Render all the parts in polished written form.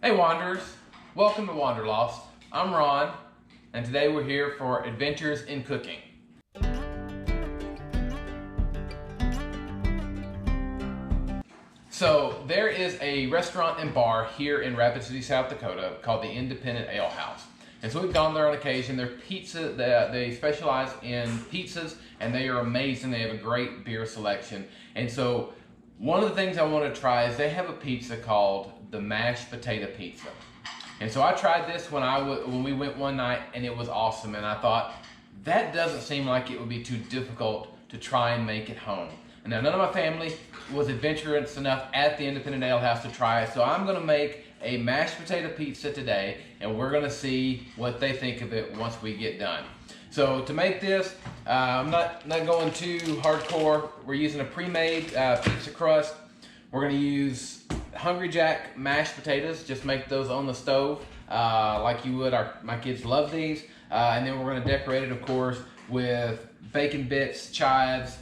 Hey Wanderers, welcome to Wanderlost. I'm Ron, and today we're here for Adventures in Cooking. So there is a restaurant and bar here in Rapid City, South Dakota called the Independent Ale House. And so we've gone there on occasion. They specialize in pizzas and they are amazing. They have a great beer selection. And so one of the things I want to try is they have a pizza called the mashed potato pizza. And so I tried this when we went one night, and it was awesome. And I thought, that doesn't seem like it would be too difficult to try and make at home. And now none of my family was adventurous enough at the Independent Ale House to try it, so I'm gonna make a mashed potato pizza today, and we're gonna see what they think of it once we get done. So to make this, I'm not going too hardcore. We're using a pre-made pizza crust. We're gonna use Hungry Jack mashed potatoes. Just make those on the stove like you would. My kids love these. And then we're gonna decorate it, of course, with bacon bits, chives,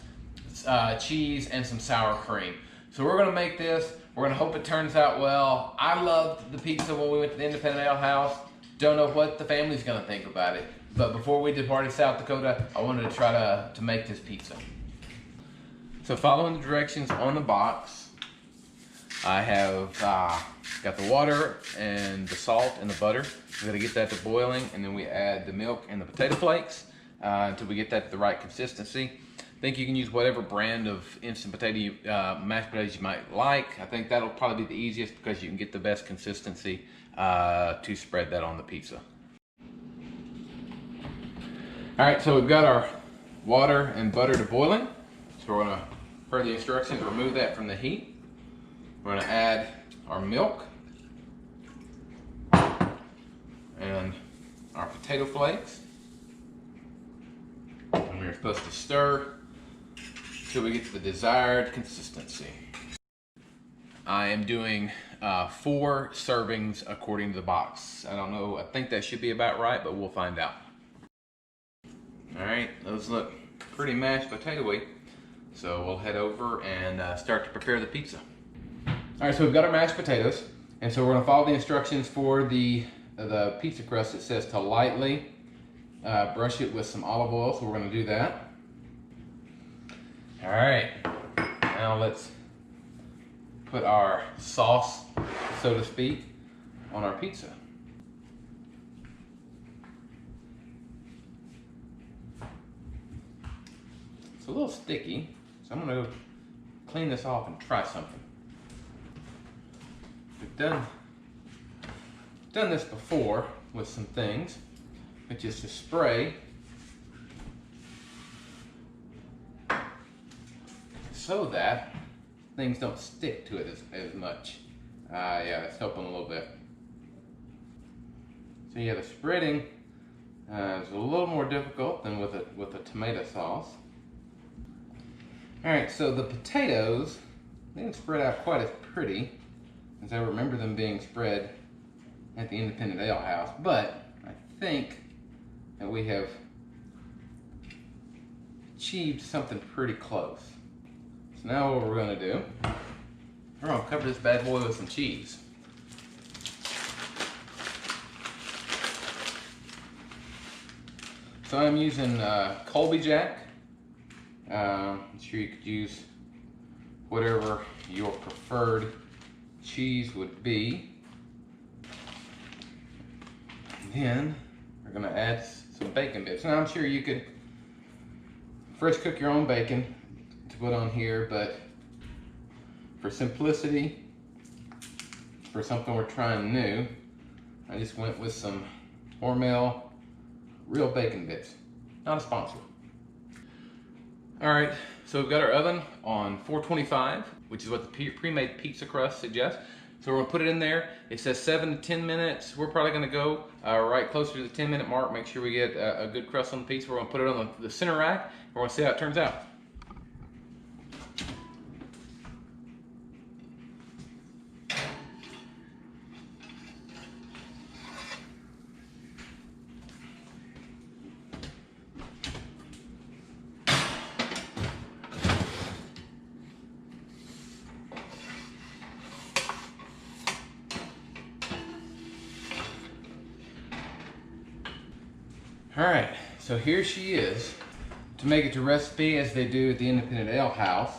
cheese, and some sour cream. So we're gonna make this. We're gonna hope it turns out well. I loved the pizza when we went to the Independent Ale House. Don't know what the family's gonna think about it. But before we departed South Dakota, I wanted to try to make this pizza. So following the directions on the box, I have got the water and the salt and the butter. We're gonna get that to boiling, and then we add the milk and the potato flakes until we get that to the right consistency. I think you can use whatever brand of instant potato mashed potatoes you might like. I think that'll probably be the easiest because you can get the best consistency to spread that on the pizza. All right, so we've got our water and butter to boiling. So we're gonna, per the instructions, remove that from the heat. We're gonna add our milk and our potato flakes. And we're supposed to stir till we get to the desired consistency. I am doing 4 servings according to the box. I don't know, I think that should be about right, but we'll find out. All right, those look pretty mashed potato-y. So we'll head over and start to prepare the pizza. All right, so we've got our mashed potatoes, and so we're gonna follow the instructions for the pizza crust. It says to lightly brush it with some olive oil, so we're gonna do that. All right, now let's put our sauce, so to speak, on our pizza. It's a little sticky, so I'm gonna clean this off and try something. We've done this before with some things, which is to spray so that things don't stick to it as much. Yeah, that's helping a little bit. So yeah, the spreading is a little more difficult than with a tomato sauce. All right, so the potatoes, they didn't spread out quite as pretty as I remember them being spread at the Independent Ale House, but I think that we have achieved something pretty close. So now what we're gonna do, we're gonna cover this bad boy with some cheese. So I'm using Colby Jack. I'm sure you could use whatever your preferred cheese would be. And then we're gonna add some bacon bits. Now I'm sure you could fresh cook your own bacon to put on here, but for simplicity, for something we're trying new, I just went with some Hormel real bacon bits. Not a sponsor. All right, so we've got our oven on 425, which is what the pre-made pizza crust suggests. So we're gonna put it in there. It says 7 to 10 minutes. We're probably gonna go right closer to the 10-minute mark, make sure we get a good crust on the pizza. We're gonna put it on the center rack. We're gonna see how it turns out. All right, so here she is. To make it to recipe as they do at the Independent Ale House,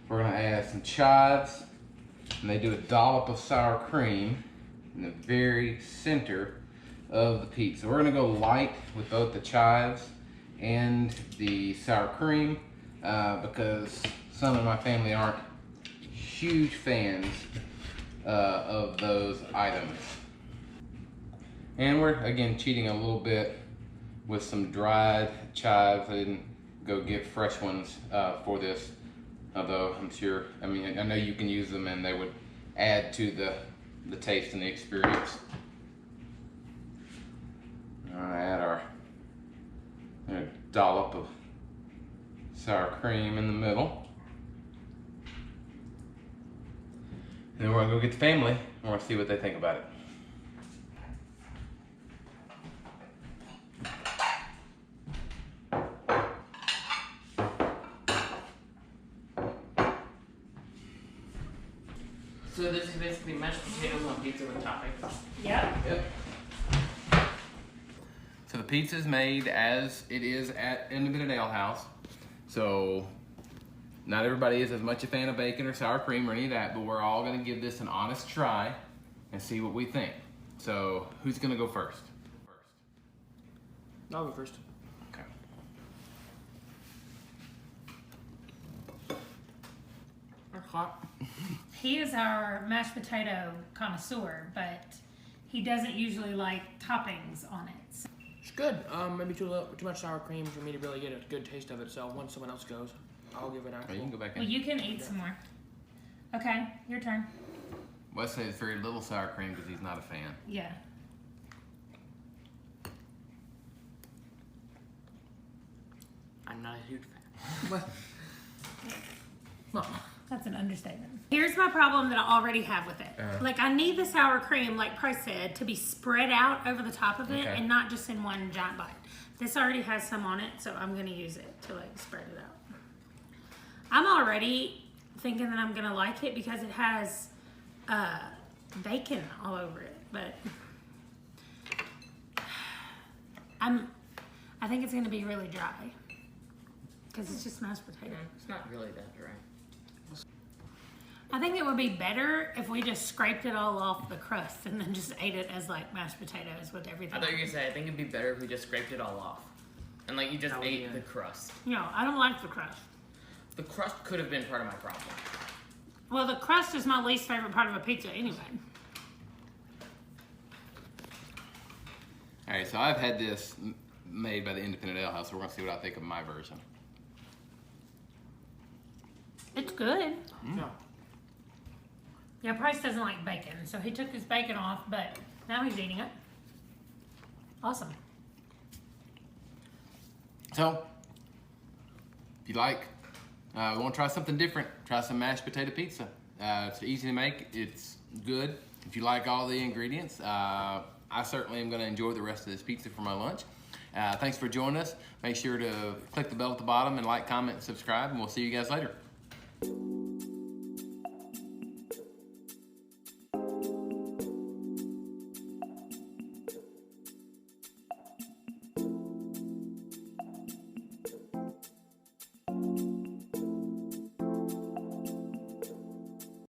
we're gonna add some chives, and they do a dollop of sour cream in the very center of the pizza. We're gonna go light with both the chives and the sour cream because some of my family aren't huge fans of those items. And we're, again, cheating a little bit with some dried chives. I didn't go get fresh ones for this, although I'm sure, I mean, I know you can use them and they would add to the taste and the experience. I'll add our dollop of sour cream in the middle. And then we're gonna go get the family and we're gonna see what they think about it. So this is basically mashed potatoes on pizza with toppings. Yep. Yep. So the pizza is made as it is at Independent Ale House. So not everybody is as much a fan of bacon or sour cream or any of that, but we're all gonna give this an honest try and see what we think. So who's gonna go first? I'll go first. Okay. They're hot. He is our mashed potato connoisseur, but he doesn't usually like toppings on it. It's good. Maybe too much sour cream for me to really get a good taste of it. So once someone else goes, I'll give it Oh, actual. you can go back in. Well, you can eat some more. Okay, your turn. Wes says very little sour cream because he's not a fan. Yeah. I'm not a huge fan. What? No. That's an understatement. Here's my problem that I already have with it. Like, I need the sour cream, like Price said, to be spread out over the top of it and not just in one giant bite. This already has some on it, so I'm gonna use it to like spread it out. I'm already thinking that I'm gonna like it because it has bacon all over it, but I think it's gonna be really dry because it's just mashed potato. It's not really that dry. I think it would be better if we just scraped it all off the crust and then just ate it as like mashed potatoes with everything. I thought you were gonna say I think it'd be better if we just scraped it all off, and like you just ate the crust. No, I don't like the crust. The crust could have been part of my problem. Well, the crust is my least favorite part of a pizza anyway. All right, so I've had this made by the Independent Ale House, so we're gonna see what I think of my version. It's good. No. Yeah, Price doesn't like bacon, so he took his bacon off, but now he's eating it. Awesome. So, if you like, we want to try something different. Try some mashed potato pizza. It's easy to make. It's good. If you like all the ingredients, I certainly am going to enjoy the rest of this pizza for my lunch. Thanks for joining us. Make sure to click the bell at the bottom and like, comment, and subscribe, and we'll see you guys later.